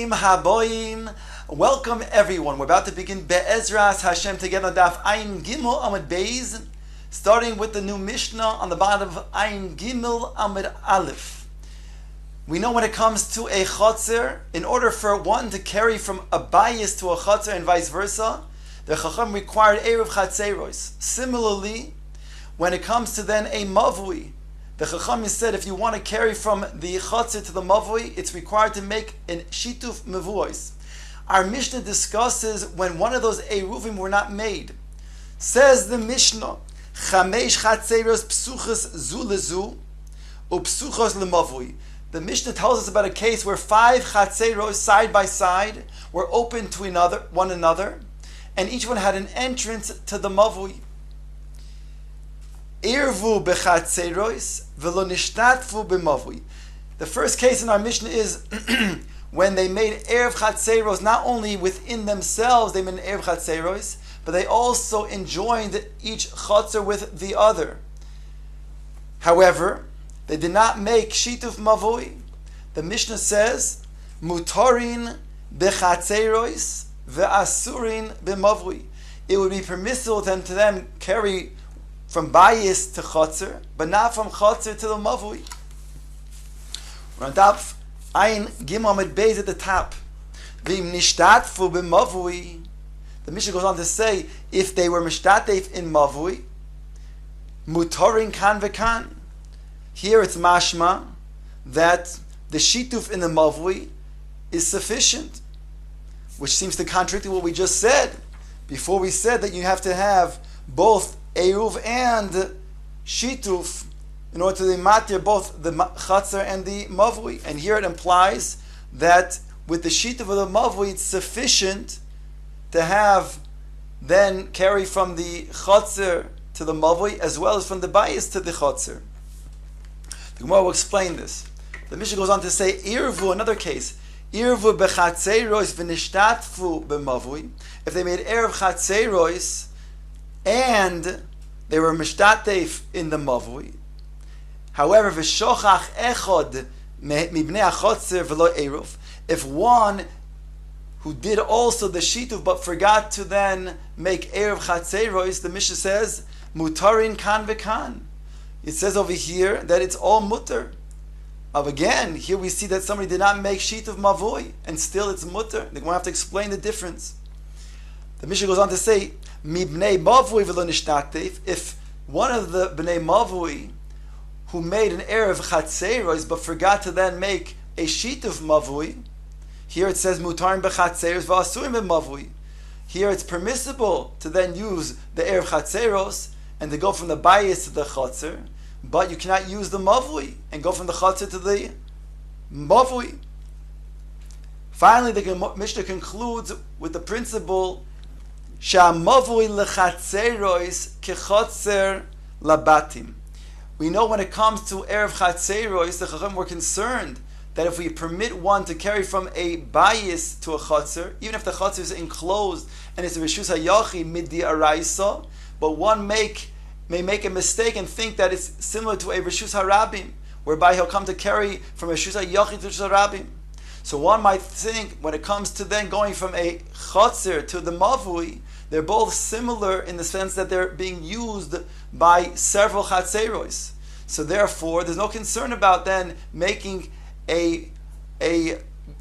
Bruchim Haboim. Welcome everyone. We're about to begin Be'ezras Hashem together on Daf Ayin Gimel Amud Beis, starting with the new Mishnah on the bottom of Ayin Gimel Amud Aleph. We know when it comes to a chotzer, in order for one to carry from a bayis to a chotzer and vice versa, the Chacham required Eruv Chatzeros. Similarly, when it comes to then a mavui, the Chacham said if you want to carry from the chotzer to the mavui, it's required to make an shituf mevuos. Our Mishnah discusses when one of those eruvim were not made. Says the Mishnah, Chamesh Chatzeros psuchas zu lezu upsuchos lemavui. The Mishnah tells us about a case where 5 chatzeros side by side were open to one another, and each one had an entrance to the mavui. Irvu bechatzeros velo nishtatfu b'mavui. The first case in our Mishnah is when they made erev chatzeros, not only within themselves they made an erev chatzeros, but they also enjoined each chatzer with the other. However, they did not make shituf mavui. The Mishnah says, mutarin bechatzeros ve'asurin b'mavui. It would be permissible to them carry from bayis to chotzer, but not from chotzer to the mavui. We're on Daf Ayin Gimel Amud Beis at the top. V'im nishtatfu b'mavui. The Mishnah goes on to say, if they were mishtatef in mavui, mutarin kan v'kan. Here it's mashma that the shituf in the mavui is sufficient, which seems to contradict what we just said. Before we said that you have to have both eruv and shituf in order to matir both the chatzar and the mavui. And here it implies that with the shituf of the mavui, it's sufficient to have then carry from the chatzar to the mavui as well as from the bayis to the chatzar. The Gemara will explain this. The Mishnah goes on to say, Irvu, another case, Irvu bechatzeros v'nishtatfu b'mavui. If they made erev chatzeros and they were mishtatef in the mavui. However, v'shochach echod mibnei achotzer v'lo eruv. If one who did also the shituf but forgot to then make erev chatzeros, the Mishnah says, mutarin kan v'kan. It says over here that it's all mutter. Again, here we see that somebody did not make sheet of mavui, and still it's mutter. They're going to have to explain the difference. The Mishnah goes on to say, Mibnei mavui v'lo nishtatef. If one of the bnei mavui who made an erev chatzeros but forgot to then make a sheet of mavui, here it says mutarin bechatzeros v'asurim b'mavui. Here it's permissible to then use the erev chatzeros and to go from the bayis to the chotzer, but you cannot use the mavui and go from the chotzer to the mavui. Finally, the Mishnah concludes with the principle Sha'mavui lechatzeros kechotzer labatim. We know when it comes to erev chatzeros, the Chacham were concerned that if we permit one to carry from a bayis to a chotzer, even if the chotzer is enclosed and it's a reshus hayachi midi araisa, but one may make a mistake and think that it's similar to a reshus harabim, whereby he'll come to carry from a reshus hayachi to reshus harabim. So one might think when it comes to then going from a chotzer to the mavui, they're both similar in the sense that they're being used by several chatzeros. So therefore, there's no concern about then making an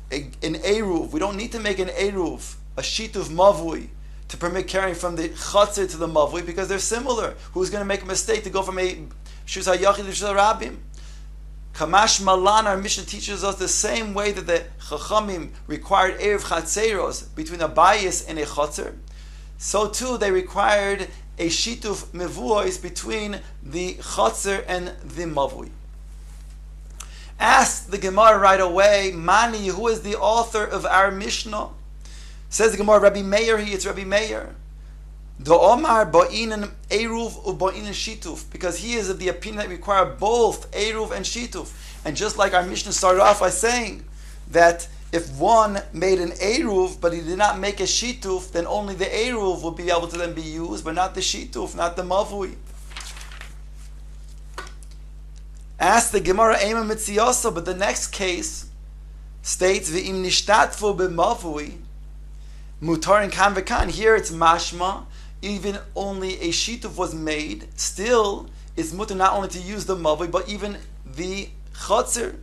eruv. We don't need to make an eruv, a sheet of mavui, to permit carrying from the chatzir to the mavui, because they're similar. Who's going to make a mistake to go from a shus hayachid to shus harabim? Kamash malan, our Mishnah teaches us the same way that the chachamim required erev chatzeros between a bayis and a chatzir, so too they required a shituf mevuos between the chatzir and the mavui. Ask the Gemara right away, Mani, who is the author of our Mishnah? Says the Gemara, Rabbi Meir, it's Rabbi Meir. Do Omar ba'inen eruv u ba'inen shituf, because he is of the opinion that require both eruv and shituf. And just like our Mishnah started off by saying that if one made an eruv but he did not make a shituf, then only the eruv will be able to then be used, but not the shituf, not the mavui. Ask the Gemara Ema Mitziyasa, but the next case states v'im nishtatfu b'mavui mutarin kan v'kan. Here it's mashma. Even only a shituf was made, still it's mutar not only to use the mavui but even the chotzer,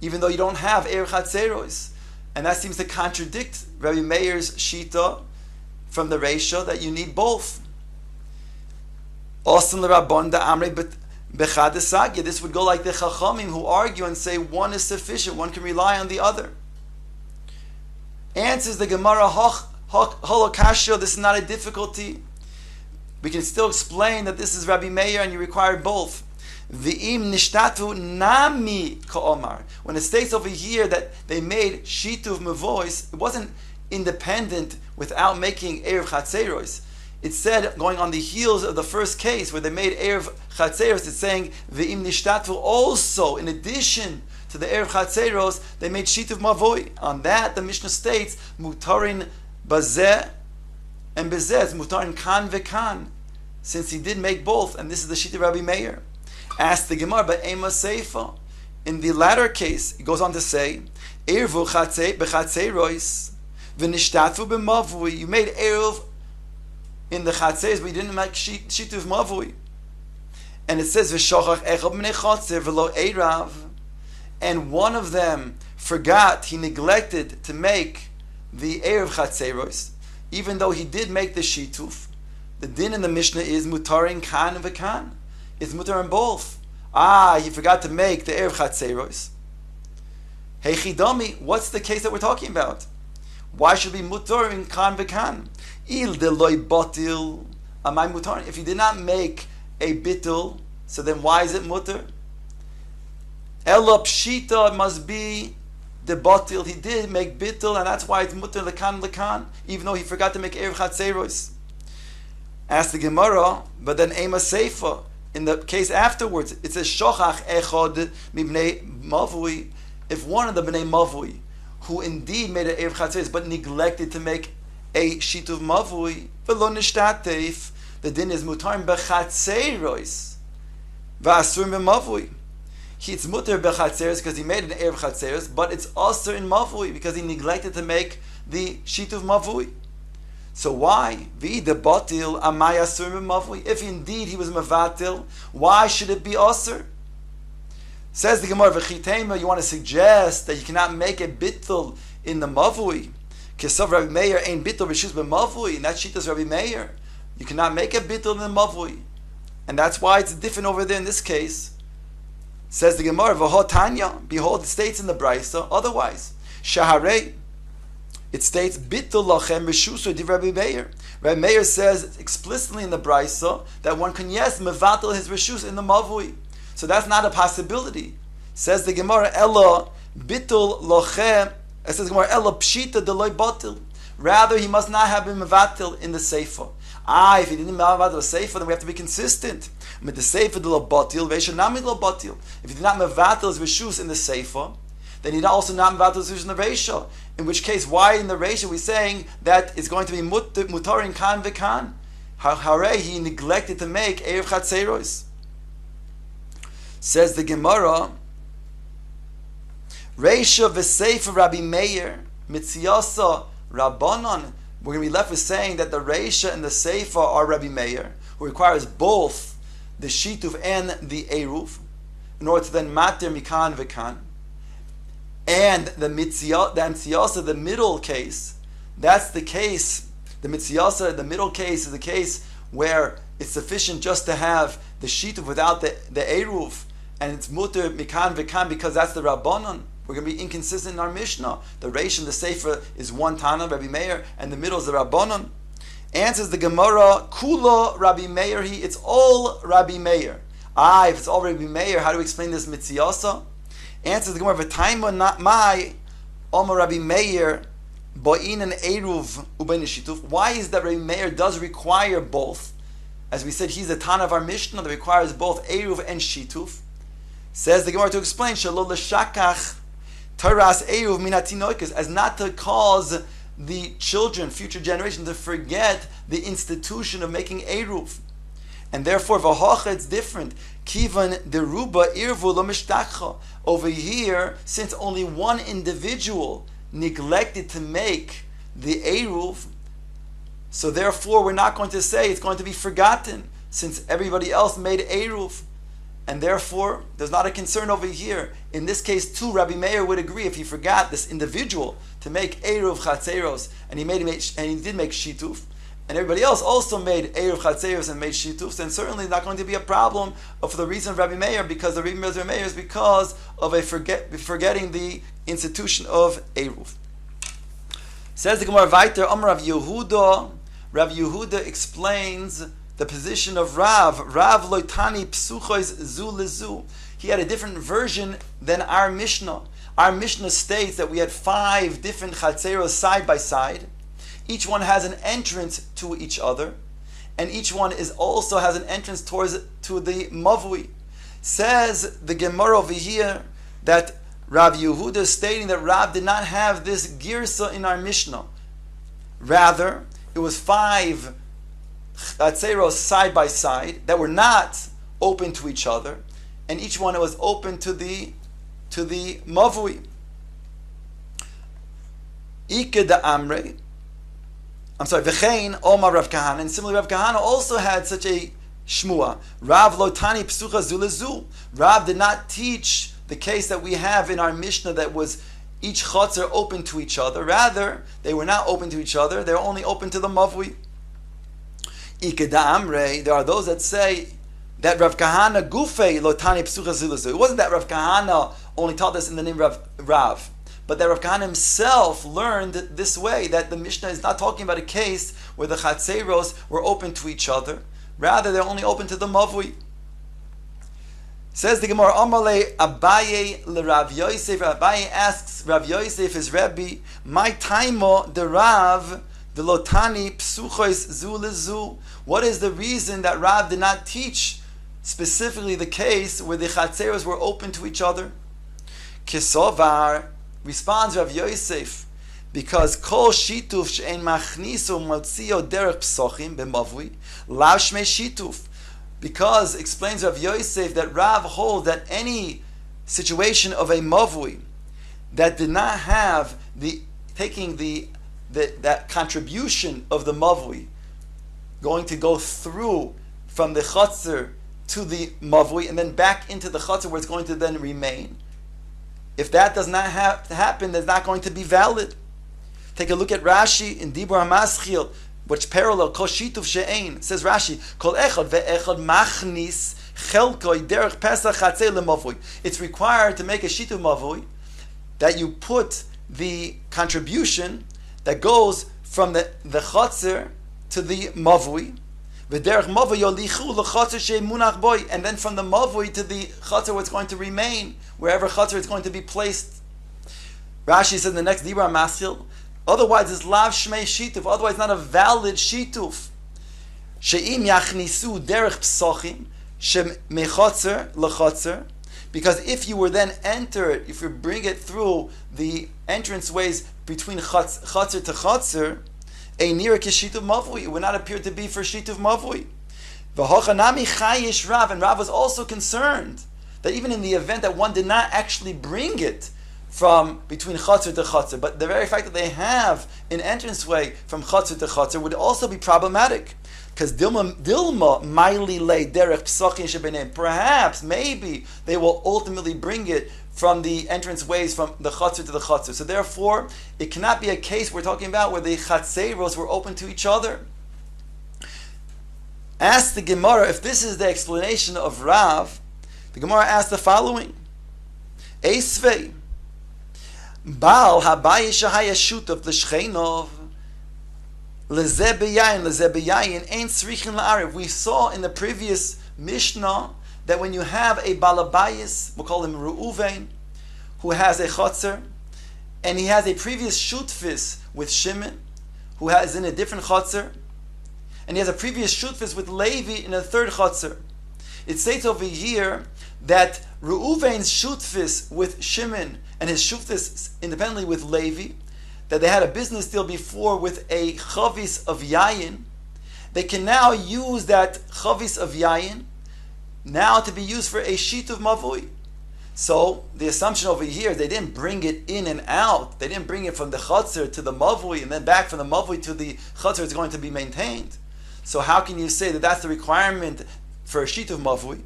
even though you don't have erev chatzeros. And that seems to contradict Rabbi Meir's shita from the Reisha that you need both. This would go like the Chachamim who argue and say one is sufficient, one can rely on the other. Answers the Gemara, Holokashio, this is not a difficulty. We can still explain that this is Rabbi Meir and you require both. V'im nishtatu nami ka'omar. When it states over here that they made shituv mevois, it wasn't independent without making erev chatzeros. It said, going on the heels of the first case where they made erev chatzeros, it's saying v'im nishtatu also, in addition to the erev chatzeros, they made shituv mavoi. On that, the Mishnah states mutarin bazeh and bezeh. It's mutarin kan vekan, since he did make both, and this is the shita Rabbi Meir. Ask the Gemara, but Ema Seifa. In the latter case, it goes on to say, Ervu b'chatzeros v'nishtatu b'mavui. You made eruv in the chatzeros, but you didn't make shituv mavui. And it says v'shochach echad b'nei chatzer v'lo eirav. And one of them forgot, he neglected to make the eruv chatzeros, even though he did make the shituf. The din in the Mishnah is mutarin kan v'kan. It's mutar in both. He forgot to make the erev chatzeros. Hey chidami, what's the case that we're talking about? Why should it be mutar in kan v'kan? Il deloy batil amay mutar. If you did not make a bitul, so then why is it mutar? Ela pshita, it must be the batil. He did make bitul, and that's why it's mutar lekan, even though he forgot to make erev chatzeros. Ask the Gemara, but then ema seifa. In the case afterwards, it says shochach echad mibnei mavui. If one of the bnei mavui, who indeed made an erev chatzeros but neglected to make a shituv mavui, v'lo nishtateif, the din is mutarim b'chatzeros v'asurim b'mavui. It's mutar b'chatzeros because he made an erev chatzeros, but it's also in mavui because he neglected to make the shituv mavui. So why? If indeed he was mevatil, why should it be asur? Says the Gemara, v'chitema, you want to suggest that you cannot make a bittul in the mavui. Kesav Rabbi Meir ain't bittul b'shus b'mavui, and that's shitas Rabbi Meir. You cannot make a bittul in the mavui. And that's why it's different over there in this case. Says the Gemara, v'ho tanya, behold, it states in the Brisa, otherwise. Shaharei, it states, Bittul lachem b'shuso di Rabbi Meir. Rabbi Meir says explicitly in the Brisa that one can, yes, mevatel his reshus in the mavui. So that's not a possibility. Says the Gemara, Ella Bittul lachem, it says Gemara, Ella pshita deloy batil. Rather, he must not have been mevatel in the seifa. If he didn't mevatel the seifa, then we have to be consistent. With the seifa deloy batil, ve'eshanami lo batil. If he did not mevatel his reshus in the seifa, then he'd also not mevatel his reshus in the reisha. In which case, why in the reisha we're saying that it's going to be mutarin kan v'kan? Harei, he neglected to make erev chatzeros. Says the Gemara, reisha v'seifa Rabbi Meir mitziyasa rabbanon. We're going to be left with saying that the reisha and the seifa are Rabbi Meir, who requires both the shituv and the eruv in order to then matir mikan v'kan. And the mitziyasa, the middle case, that's the case. The mitziyasa, the middle case, is the case where it's sufficient just to have the shituv without the eruv, and it's muter mikan v'kan because that's the rabbanon. We're going to be inconsistent in our Mishnah. The reish and the sefer is one Tana, Rabbi Meir, and the middle is the rabbanon. Answers the Gemara, Kula Rabbi Meir, it's all Rabbi Meir. If it's all Rabbi Meir, how do we explain this mitziyasa? Answers the Gemara, V'taima not my Omer Rabbi Meir bo'in and eruv ubein shituf. Why is that Rabbi Meir does require both? As we said, he's the Tana of our Mishnah that requires both eruv and shituf. Says the Gemara to explain, Shalo l'shakach taras eruv minatinoikas, as not to cause the children, future generation, to forget the institution of making eruv. And therefore, v'hocha, it's different. Kivan deruba irvu lo mishtachcha. Over here, since only one individual neglected to make the Eruv, so therefore we're not going to say it's going to be forgotten, since everybody else made Eruv. And therefore, there's not a concern over here. In this case, too, Rabbi Meir would agree if he forgot this individual to make Eruv Chatzeros, and he did make Shituf, and everybody else also made Eruv Chatzeros and made Shitufs, then certainly not going to be a problem for the reason of Rabbi Meir, because the reason of Rabbi Meir is because of forgetting the institution of Eruv. Says the Gemara weiter, Amar Rav Yehuda. Rav Yehuda explains the position of Rav loitani psuchois zu lezu. He had a different version than our Mishnah. Our Mishnah states that we had 5 different chatzeros side by side. Each one has an entrance to each other, and each one also has an entrance to the mavui. Says the Gemara over here that Rav Yehuda is stating that Rav did not have this girsa in our Mishnah. Rather, it was 5 chatzeros side by side that were not open to each other, and each one was open to the mavui. Ike da amre. V'chein Omar Rav Kahana, and similarly Rav Kahana also had such a shmua. Rav lotani psucha zu lezu. Rav did not teach the case that we have in our Mishnah that was each chotzer open to each other. Rather, they were not open to each other. They were only open to the mavui. Ike da amre. There are those that say that Rav Kahana gufei lotani psucha zu lezu. It wasn't that Rav Kahana only taught us in the name of Rav, but that Rav Kahana himself learned this way, that the Mishnah is not talking about a case where the chatzeros were open to each other. Rather, they're only open to the mavui. Says the Gemara, Amale Abaye le Rav Yosef. Abaye asks Rav Yosef, his Rebbe, my taimo de Rav de lotani psuchois zu lezu. What is the reason that Rav did not teach specifically the case where the chatzeros were open to each other? Kisovar, responds Rav Yosef, because kol shituf she'en machniso motzio derech psochim b'mavui lav shmei shituf. Because, explains Rav Yosef, that Rav holds that any situation of a mavui that did not have that contribution of the mavui going to go through from the chotzer to the mavui and then back into the chotzer where it's going to then remain. If that does not happen, that's not going to be valid. Take a look at Rashi in Dibur HaMaschil, which parallel Kol Shituf She'ein. Says Rashi, Kol Echad ve'echad machnis chelkoi derech pesach chatzei lemavui. It's required to make a shituf mavui that you put the contribution that goes from the chotzer to the mavui. V'derech mavui yolichu l'chotzer she'munach boy, and then from the mavui to the chotzer where it's going to remain, wherever chotzer it's going to be placed. Rashi says in the next Dibur HaMaschil, otherwise it's lav shmei shituf, otherwise not a valid shituf. She'im yachnisu derech psochim shemechotzer l'chotzer, because if you were then entered, if you bring it through the entranceways between chotzer to chotzer, a near kishituv mavui, it would not appear to be for shituv mavui. V'hochanami chayish Rav, and Rav was also concerned that even in the event that one did not actually bring it from between chotzer to chotzer, but the very fact that they have an entranceway from chotzer to chotzer would also be problematic. Because dilma maili le derech psachim shebeneim. Perhaps, maybe they will ultimately bring it from the entranceways from the chotzer to the chotzer. So therefore, it cannot be a case we're talking about where the chatzeros were open to each other. Ask the Gemara if this is the explanation of Rav. The Gemara asks the following: Eisvei Baal habayi shahaya shutav l'shcheinov lezeh beyayin ain't srichin la'arev. We saw in the previous Mishnah that when you have a balabayis, we'll call him Reuven, who has a chotzer, and he has a previous shutfis with Shimon, who is in a different chotzer, and he has a previous shutfis with Levi in a third chotzer. It states over here that Reuven's shutfis with Shimon and his shutfis independently with Levi, that they had a business deal before with a chavis of yayin, they can now use that chavis of yayin now to be used for a shituv mavui. So the assumption over here, they didn't bring it in and out. They didn't bring it from the chutzner to the mavui and then back from the mavui to the chutzner. It's going to be maintained. So how can you say that that's the requirement for a shituv mavui?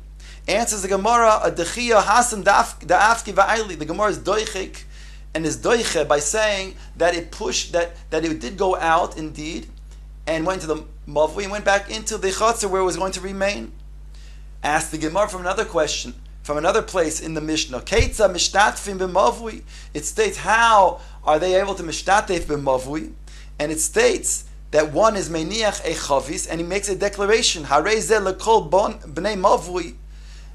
Answers the Gemara, a dechiyah hasam da'afki va'ayli. The Gemara is doichik and is doiche by saying that it pushed, that it did go out indeed and went to the mavui and went back into the chutzner where it was going to remain. Ask the Gemara from another question, from another place in the Mishnah. Keitza mishtatfim b'mavui. It states, how are they able to mishtatef b'mavui? And it states that one is meiniach a chavis, and he makes a declaration. Harei zeh lekol b'nei mavui.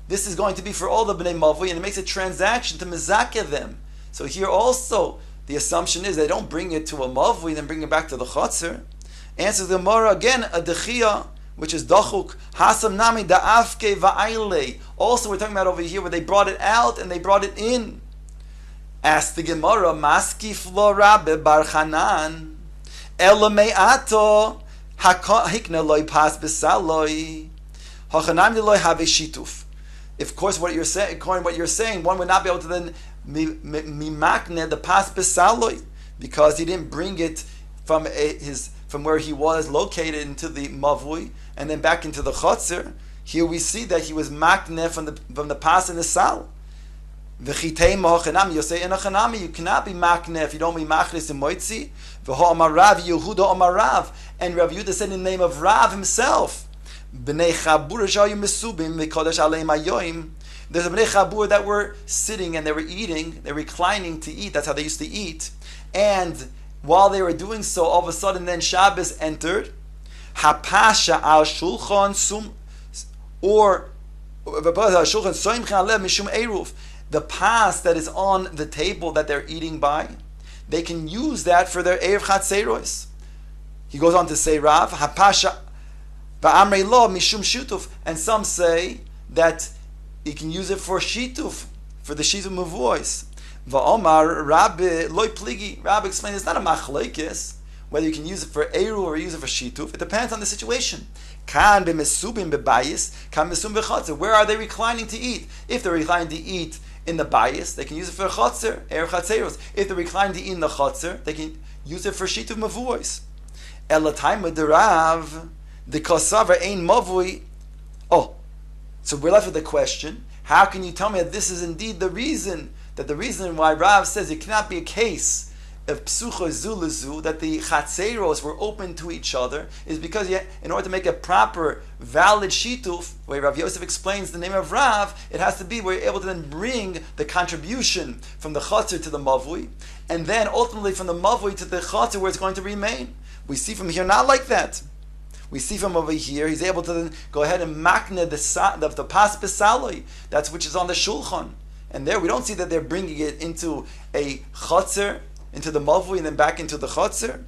This is going to be for all the b'nei mavui, and it makes a transaction to mezakeh them. So here also, the assumption is they don't bring it to a mavui, then bring it back to the chotzer. Answers the Gemara again, a dechiyah, which is dachuk, hasam nami da'afke va'ayle. Also, we're talking about over here where they brought it out and they brought it in. Ask the Gemara, maskif lo rabbe bar chanan, ela me'ato hikna loy pas besaloi, hachanam loy have shituf. Of course, what you're saying, according to what you're saying, one would not be able to then mimakne the pas besaloi, because he didn't bring it from from where he was located into the mavui and then back into the chotzer. Here we see that he was makne from the pas and the sal. V'chitei mo'achanami, you say in achanami, you cannot be makne if you don't be machlis in moitzi. V'ho amarav Yehuda amarav, and Rav Yehuda said in the name of Rav himself, b'nei chabur shayu mesubim v'kodesh aleim hayoim. There's a b'nei chabur that were sitting and they were eating, they were reclining to eat. That's how they used to eat, and while they were doing so, all of a sudden then Shabbos entered. Hapasha al shulchan sum, or the pas that is on the table that they're eating by, they can use that for their erev chatzeros. He goes on to say, Rav, hapasha ba'amrei lo mishum shutuf, and some say that he can use it for shituf, for the shituf mavois. Va'omar Rabbi loy pligi. Rabbi explained it's not a machlekes whether you can use it for eru or use it for shituf. It depends on the situation. Kan b'mesubim b'bayis, kan mesum b'chotzer. Where are they reclining to eat? If they're reclining to eat in the bayis, they can use it for chotzer, erev chatzeros. If they're reclining to eat in the chotzer, they can use it for shituf mavuos. Elatayim derav the kosaver ein mavui. Oh, so we're left with the question: how can you tell me that this is indeed the reason? That the reason why Rav says it cannot be a case of psucho zulazu, that the chatzeros were open to each other, is because in order to make a proper, valid shituf, where Rav Yosef explains the name of Rav, it has to be where you're able to then bring the contribution from the chatzer to the mavui, and then ultimately from the mavui to the chatzer where it's going to remain. We see from here not like that. We see from over here, he's able to then go ahead and makne the pas besaloi, that's which is on the shulchan. And there we don't see that they're bringing it into a chotzer, into the mavui, and then back into the chotzer.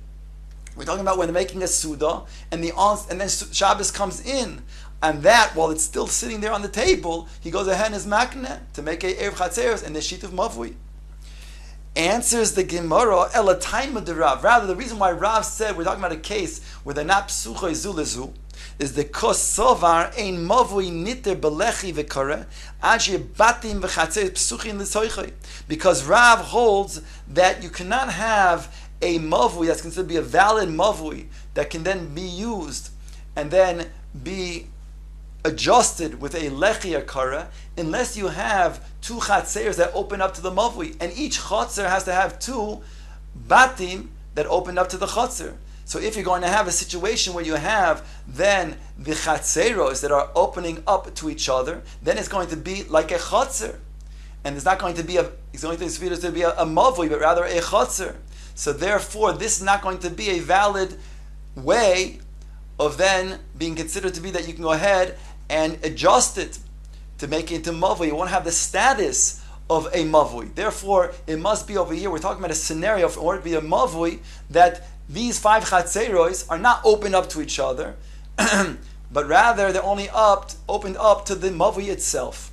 We're talking about when they're making a suda, and then Shabbos comes in, and that, while it's still sitting there on the table, he goes ahead and is makne to make a erev chatzeros and the shit of mavui. Answers the Gemara, elatayim de Rav. Rather, the reason why Rav said we're talking about a case where they're not psucho zulezu is the kosovar ein mavui niter belechi v'kare aji batim v'chatzer psuchin l'soichoi. Because Rav holds that you cannot have a mavui that's considered to be a valid mavui that can then be used and then be adjusted with a lechi akara unless you have two chatzers that open up to the mavui, and each chatzer has to have two batim that open up to the chatzer. So if you're going to have a situation where you have then the chatzeros that are opening up to each other, then it's going to be like a chatzer, and it's not going to be a mavui, but rather a chatzer. So therefore, this is not going to be a valid way of then being considered to be that you can go ahead and adjust it to make it into mavui. You won't have the status of a mavui. Therefore, it must be over here. We're talking about a scenario for order to be a mavui that these five chatzeros are not open up to each other, but rather they're only opened up to the mavui itself.